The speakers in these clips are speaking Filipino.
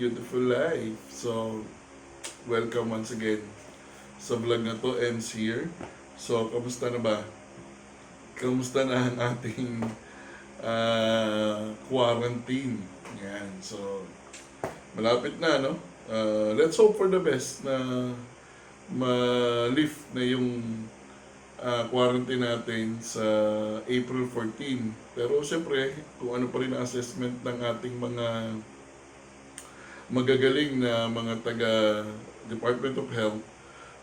beautiful life. So, welcome once again sa vlog na to. Ems here. So, kamusta na ba? Kamusta na ang ating quarantine? Yan. So, malapit na, no? Let's hope for the best na ma-lift na yung quarantine natin sa April 14. Pero syempre, kung ano pa rin ang assessment ng ating mga magagaling na mga taga Department of Health,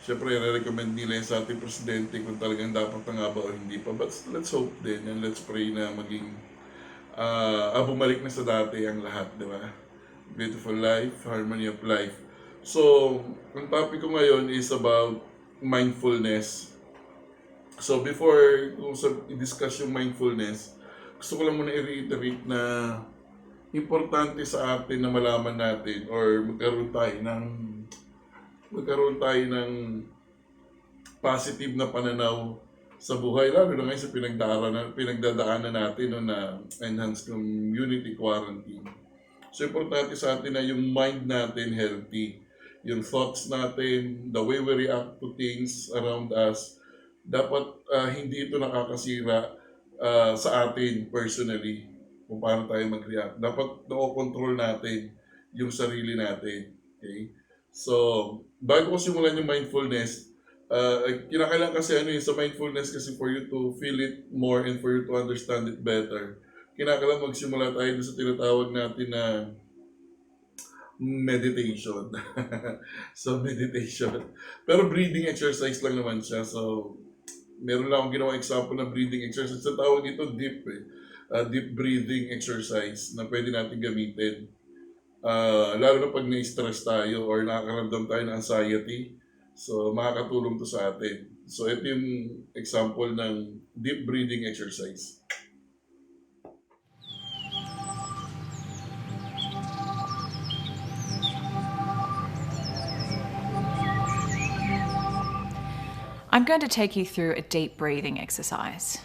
syempre, re-recommend nila yan sa ating presidente kung talagang dapat na nga ba o hindi pa. But let's hope din and let's pray na maging bumalik na sa dati ang lahat, di ba? Beautiful life, harmony of life. So, ang topic ko ngayon is about mindfulness. So, before kung i-discuss yung mindfulness, gusto ko lang muna i-reiterate na importante sa atin na malaman natin or magkaroon tayo ng positive na pananaw sa buhay, lalo na ngayon sa pinagdadaanan natin no, na enhanced community quarantine. So, importante sa atin na yung mind natin healthy. Yung thoughts natin, the way we react to things around us, dapat hindi ito nakakasira sa atin personally kung paano tayo mag-react. Dapat na-control natin yung sarili natin. Okay? So, bago ko simulan yung mindfulness, kinakailangan kasi sa mindfulness kasi for you to feel it more and for you to understand it better. Kinakailangan magsimula tayo sa tinatawag natin na meditation. So, meditation. Pero breathing exercise lang naman siya. So, meron lang akong ginawang example ng breathing exercise. Sa tawag ito deep deep breathing exercise na pwede natin gamitin. Lalo na pag na-stress tayo or nakakaramdam tayo ng anxiety. So, makakatulong to sa atin. So, ito yung example ng deep breathing exercise. I'm going to take you through a deep breathing exercise.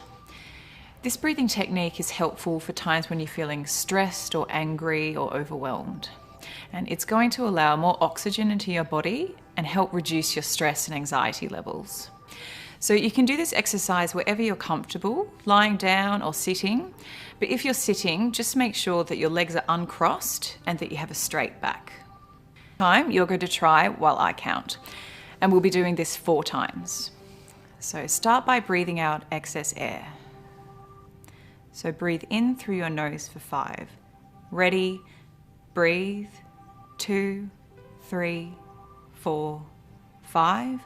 This breathing technique is helpful for times when you're feeling stressed or angry or overwhelmed. And it's going to allow more oxygen into your body and help reduce your stress and anxiety levels. So you can do this exercise wherever you're comfortable, lying down or sitting. But if you're sitting, just make sure that your legs are uncrossed and that you have a straight back. You're going to try while I count. And we'll be doing this 4 times. So start by breathing out excess air. So breathe in through your nose for 5. Ready? Breathe. 2, 3, 4, 5.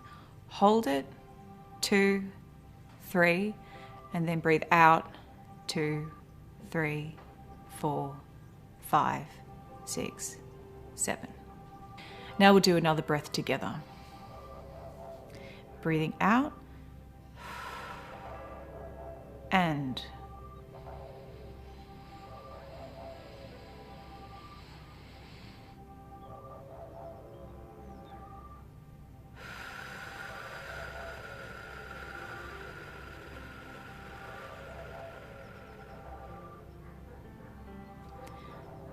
Hold it. 2, 3. And then breathe out. 2, 3, 4, 5, 6, 7. Now we'll do another breath together. Breathing out and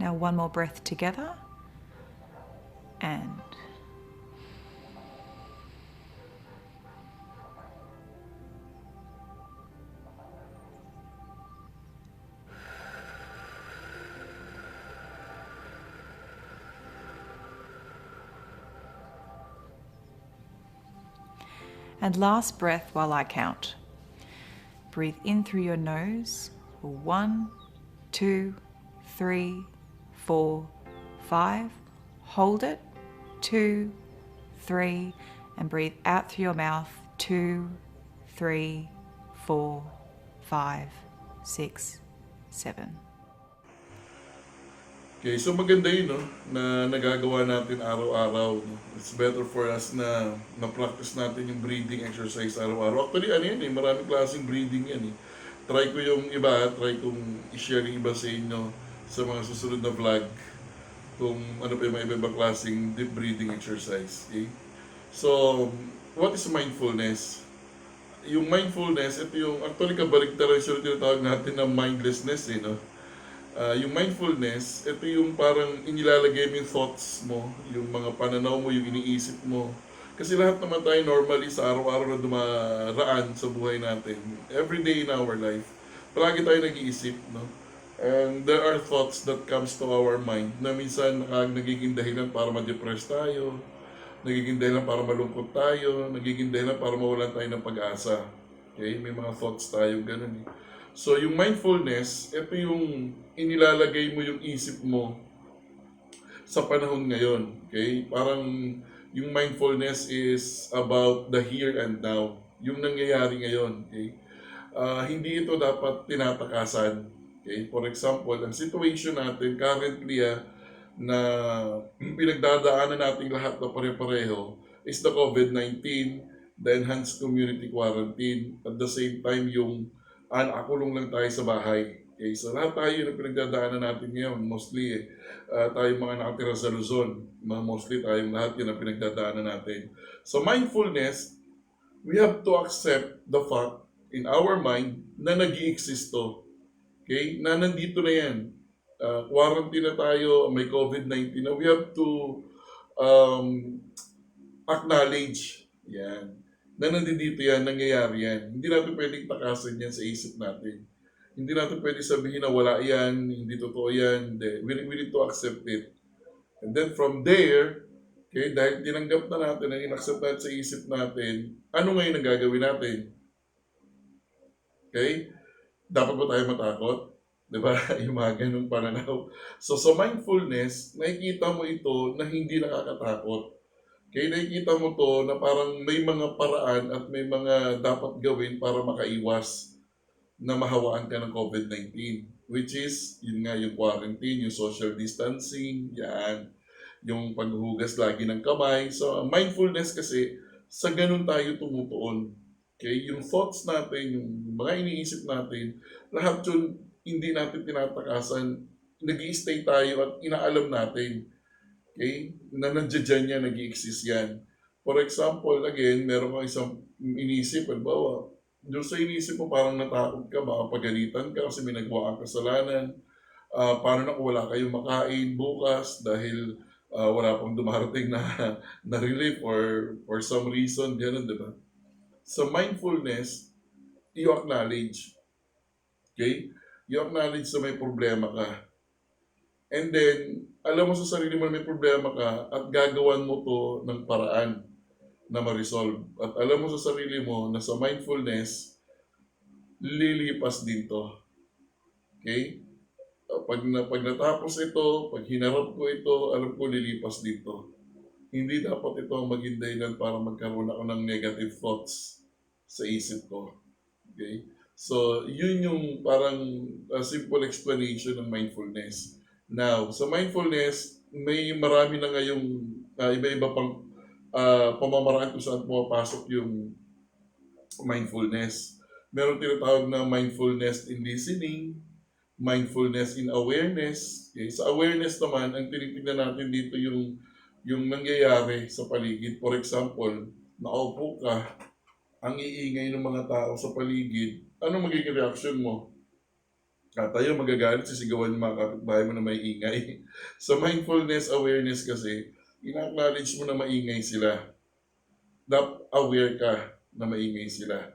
now one more breath together and last breath while I count. Breathe in through your nose for 1, 2, 3, 4, 5. Hold it. 2, 3. And breathe out through your mouth. 2, 3, 4, 5, 6, 7. Okay, so maganda yun, no? Na nagagawa natin araw-araw. No? It's better for us na na-practice natin yung breathing exercise araw-araw. Actually, maraming klaseng breathing yan. Try ko yung iba, try kong i-share yung iba sa inyo sa mga susunod na vlog kung ano pa yung mga iba-ibang klaseng deep breathing exercise. Okay? So, what is mindfulness? Yung mindfulness, ito yung, actually kabaligtaran siya tinatawag natin na mindlessness, no? Yung mindfulness, ito yung parang inilalagay mo yung thoughts mo, yung mga pananaw mo, yung iniisip mo. Kasi lahat naman tayo normally sa araw-araw na dumaraan sa buhay natin, every day in our life, palagi tayo nag-iisip, no? And there are thoughts that comes to our mind na minsan nagiging dahilan para ma-depress tayo, nagiging dahilan para malungkot tayo, nagiging dahilan para mawalan tayo ng pag-asa. Okay? May mga thoughts tayo ganun. So, yung mindfulness, ito yung inilalagay mo yung isip mo sa panahon ngayon. Okay? Parang yung mindfulness is about the here and now. Yung nangyayari ngayon. Okay? Hindi ito dapat tinatakasan. Okay? For example, ang situation natin currently na pinagdadaanan nating lahat na pare-pareho is the COVID-19, the enhanced community quarantine, at the same time yung nakakulong lang tayo sa bahay. Okay, so lahat tayo na pinagdadaanan natin ngayon, mostly tayo mga nakatira sa Luzon, mostly tayong lahat yun ang pinagdadaanan natin. So mindfulness, we have to accept the fact in our mind na nag-i-exist to. Okay? Na nandito na yan. Quarantine na tayo, may COVID-19 na. We have to um, acknowledge yan. Na nandito yan, nangyayari yan. Hindi natin pwedeng takasan yan sa isip natin. Hindi natin pwedeng sabihin na wala yan, hindi totoo yan. Hindi. We need to accept it. And then from there, okay, dahil tinanggap na natin, ang inaccept natin sa isip natin, ano ngayon ang gagawin natin? Okay? Dapat ba tayo matakot? Diba? Yung mga ganung pananaw. So sa mindfulness, nakikita mo ito na hindi nakakatakot. Kaya nakikita mo to na parang may mga paraan at may mga dapat gawin para makaiwas na mahawaan ka ng COVID-19. Which is, yun nga, yung quarantine, yung social distancing, yan. Yung paghuhugas lagi ng kamay. So, mindfulness kasi, sa ganun tayo tumutuon. Okay? Yung thoughts natin, yung mga iniisip natin, lahat yun, hindi natin tinatakasan. Nag-i-stay tayo at inaalam natin. Okay? Na nandiyan yan, nag-i-exist yan. For example, again, meron kang isang iniisip, halimbawa, doon sa iniisip mo parang natakot ka, baka pagalitan ka kasi may nagawa kang kasalanan. Paano na kung wala kayong makain bukas dahil wala pang dumarating na, na relief or for some reason, gano'n, di ba? Sa mindfulness, you acknowledge. Okay? You acknowledge na may problema ka. And then, alam mo sa sarili mo na may problema ka at gagawan mo to ng paraan na ma-resolve. At alam mo sa sarili mo na sa mindfulness, lilipas din to. Okay? Pag natapos ito, pag hinarap ko ito, alam ko lilipas dito. Hindi dapat ito ang maging dahilan para magkaroon ako ng negative thoughts sa isip ko. Okay? So, yun yung parang simple explanation ng mindfulness. Now, sa mindfulness, may marami na ngayong iba-iba pang pamamaraan kung saan pumapasok yung mindfulness. Meron tinatawag na mindfulness in listening, mindfulness in awareness. Okay? Sa awareness naman, ang tinitingnan natin dito yung nangyayari sa paligid. For example, nakaupo ka, ang iingay ng mga tao sa paligid, ano magiging reaction mo? Tayo magagalit, sisigawan yung mga kapitbahay mo na may ingay. Sa mindfulness awareness kasi, ina-acknowledge mo na maingay sila. Dapat aware ka na maingay sila.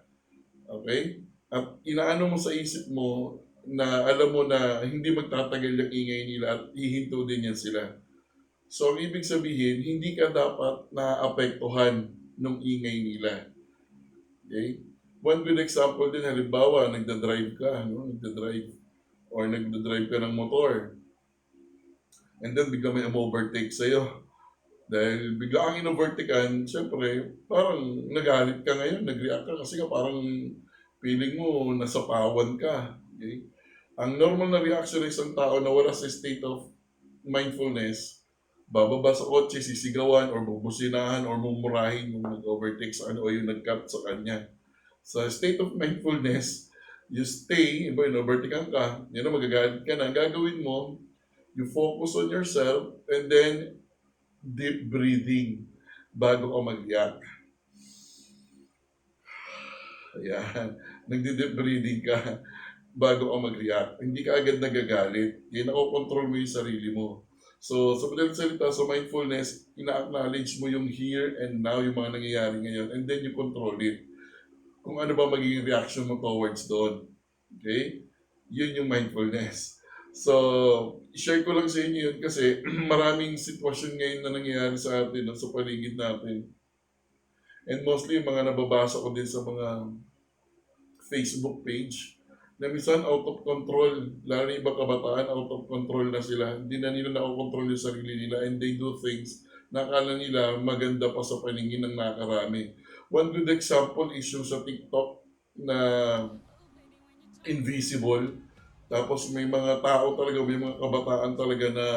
Okay? At inaano mo sa isip mo na alam mo na hindi magtatagal yung ingay nila at hihinto din yan sila. So, ang ibig sabihin, hindi ka dapat naapektuhan ng ingay nila. Okay? One good example din, halimbawa, nagdadrive ka, no? Nagdadrive or nagdadrive ka ng motor. And then, bigla may overtake sa'yo. Dahil bigla kang in-overtakean, syempre, parang nagalit ka ngayon, nag-react ka kasi parang feeling mo nasapawan ka. Okay? Ang normal na reaction ng isang tao na wala sa state of mindfulness, bababa sa kotse, sisigawan, or bubusinahan, or mumurahin yung nag-overtake sa ano, o yung nag-cut sa kanya. Sa state of mindfulness, you stay, iba yung overtakean ka, yun na magagalit ka na, ang gagawin mo, you focus on yourself, and then deep breathing bago ka mag-react. Ayan. Nagdi-deep breathing ka. bago ka mag-react. Hindi ka agad nagagalit. Kaya nakokontrol mo yung sarili mo. So, sa madaling salita, sa mindfulness, ina-acknowledge mo yung here and now, yung mga nangyayari ngayon, and then you control it. Kung ano ba magiging reaction mo towards doon. Okay? Yun yung mindfulness. So, share ko lang sa inyo yun kasi maraming sitwasyon ngayon na nangyayari sa atin, no, sa paligid natin. And mostly, yung mga nababasa ko din sa mga Facebook page na minsan out of control, lalo yung ibang kabataan, out of control na sila. Hindi na nila nakokontrol yung sarili nila and they do things na akala nila maganda pa sa paningin ng nakarami. One good example is yung sa TikTok na invisible. Tapos may mga tao talaga, may mga kabataan talaga na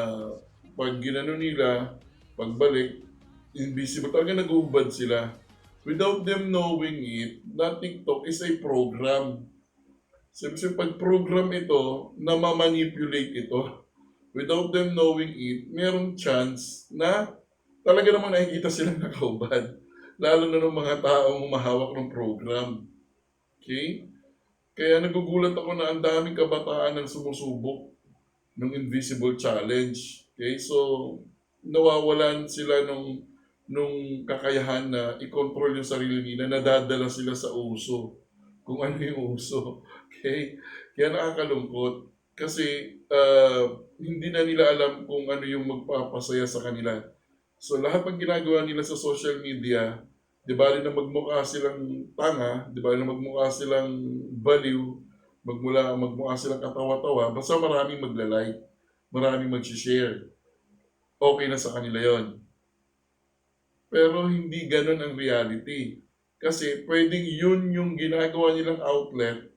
pag ginano nila, pagbalik, invisible talaga nag-uubad sila. Without them knowing it, that TikTok is a program. Siyempre, pag program ito, na ma-manipulate ito. Without them knowing it, merong chance na talaga namang nakikita silang nakaubad. Lalo na ng mga taong humahawak ng program. Okay? Kaya nagugulat ako na ang daming kabataan ang sumusubok ng Invisible Challenge. Okay? So, nawawalan sila nung kakayahan na i-control yung sarili nila, nadadala sila sa uso. Kung ano yung uso. Okay? Kaya nakakalungkot. Kasi hindi na nila alam kung ano yung magpapasaya sa kanila. So lahat ng ginagawa nila sa social media, di ba rin na magmukha silang tanga, di ba rin na magmukha silang baliw, magmukha silang katawa-tawa, basta maraming magla-like, maraming mag-share. Okay na sa kanila yon. Pero hindi ganun ang reality. Kasi pwedeng yun yung ginagawa nilang outlet,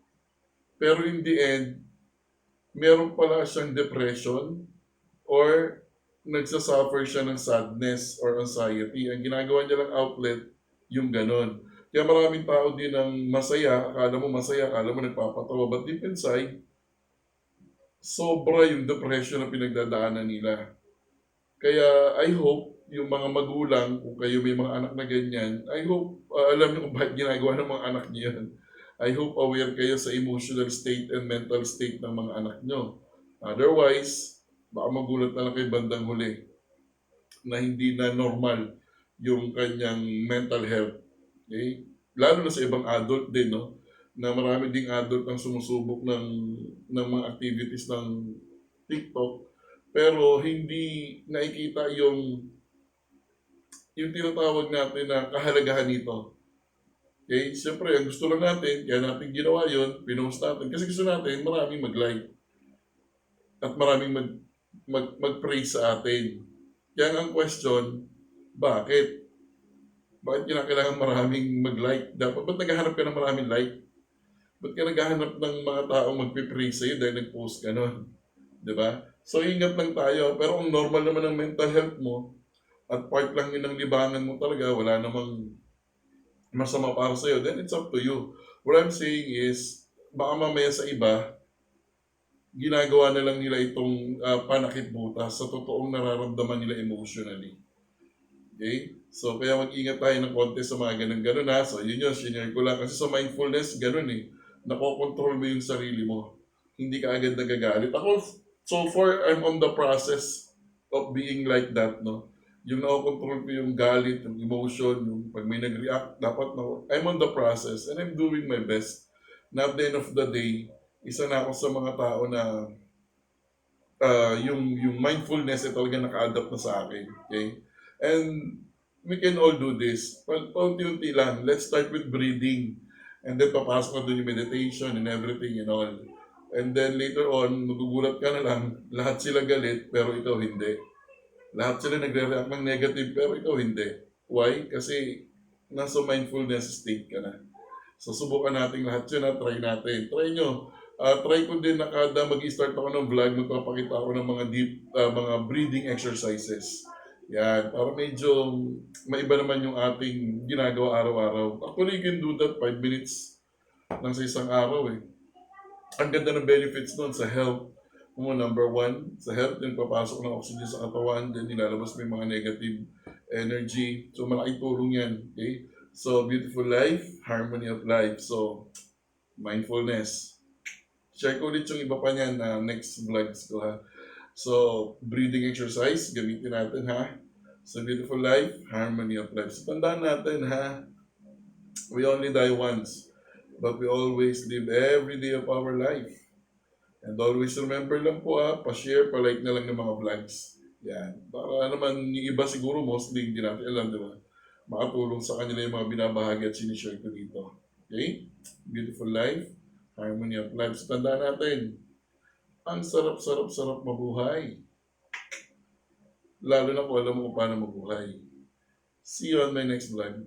pero in the end, meron pala siyang depression or nagsasuffer siya ng sadness or anxiety. Ang ginagawa niya lang outlet, yung ganun. Kaya maraming tao din ang masaya, akala mo nagpapatawa, but deep inside, sobra yung depression na pinagdadaanan nila. Kaya I hope yung mga magulang, kung kayo may mga anak na ganyan, I hope alam niyo kung bakit ginagawa ng mga anak niyo yan. I hope aware kayo sa emotional state and mental state ng mga anak niyo. Otherwise, baka magulat na lang kayo bandang huli na hindi na normal yung kanyang mental health. Okay? Lalo na sa ibang adult din, no? Na marami ding adult ang sumusubok ng mga activities ng TikTok pero hindi nakikita yung tinatawag natin na kahalagahan nito. Okay? Siyempre, ang gusto lang natin, kaya natin ginawa yon, pinost natin. Kasi gusto natin, maraming mag-like at maraming mag-praise sa atin. Kaya ang question, bakit? Bakit kinakailangan maraming mag-like? Ba't naghahanap ka ng maraming like? Ba't ka naghahanap ng mga taong magpipraise sa'yo dahil nag-post ka nun? Di ba? So, ingat lang tayo. Pero kung normal naman ang mental health mo, at part lang yun ng libangan mo talaga, wala namang masama para sa'yo, then it's up to you. What I'm saying is, baka mamaya sa iba, ginagawa na lang nila itong panakit butas sa totoong nararamdaman nila emotionally. Okay? So, kaya mag-ingat tayo ng konti sa mga ganun-ganun ha. So, yun yun, shinare ko lang. Kasi sa mindfulness, ganun eh. Nakokontrol mo yung sarili mo. Hindi ka agad nagagalit. Ako, so far, I'm on the process of being like that, no? Yung nakokontrol ko yung galit, yung emotion, yung pag may nag-react, dapat na, I'm on the process and I'm doing my best. Na at the end of the day, isa na ako sa mga tao na yung mindfulness ay talaga naka-adapt na sa akin. Okay? And we can all do this. Paunti-unti lang. Let's start with breathing. And then papasok na doon yung meditation and everything and all. And then later on, magugulat ka na lang, lahat sila galit, pero ikaw hindi. Lahat sila nagre-react ng negative, pero ikaw hindi. Why? Kasi nasa mindfulness state ka na. So, subukan natin lahat yun na try natin. Try nyo. Try ko din na kada mag-start ako ng vlog, magpapakita ako ng mga deep, mga breathing exercises. Yan, para medyo maiba naman yung ating ginagawa araw-araw. Actually, you can do that 5 minutes lang sa isang araw eh. Ang ganda ng benefits nun sa health. Number one, sa health, yung papasok ng oxygen sa katawan, then nilalabas mo yung mga negative energy. So, malaking tulong yan. Okay? So, beautiful life, harmony of life. So, mindfulness. Share ko ulit yung iba pa niyan na next vlogs ko ha. So, breathing exercise, gamitin natin ha. Sa beautiful life, harmony of life. So, tandaan natin ha, we only die once, but we always live every day of our life. And always remember lang po pa-share, pa-like na lang ng mga vlogs. Yan. Para naman yung iba siguro mostly hindi natin alam, di ba? Makatulong sa kanila yung mga binabahagi at sinishare ko dito. Okay? Beautiful life, harmony of life. So tandaan natin, ang sarap-sarap-sarap mabuhay. Lalo na kung alam mo kung paano mabuhay. See you on my next vlog.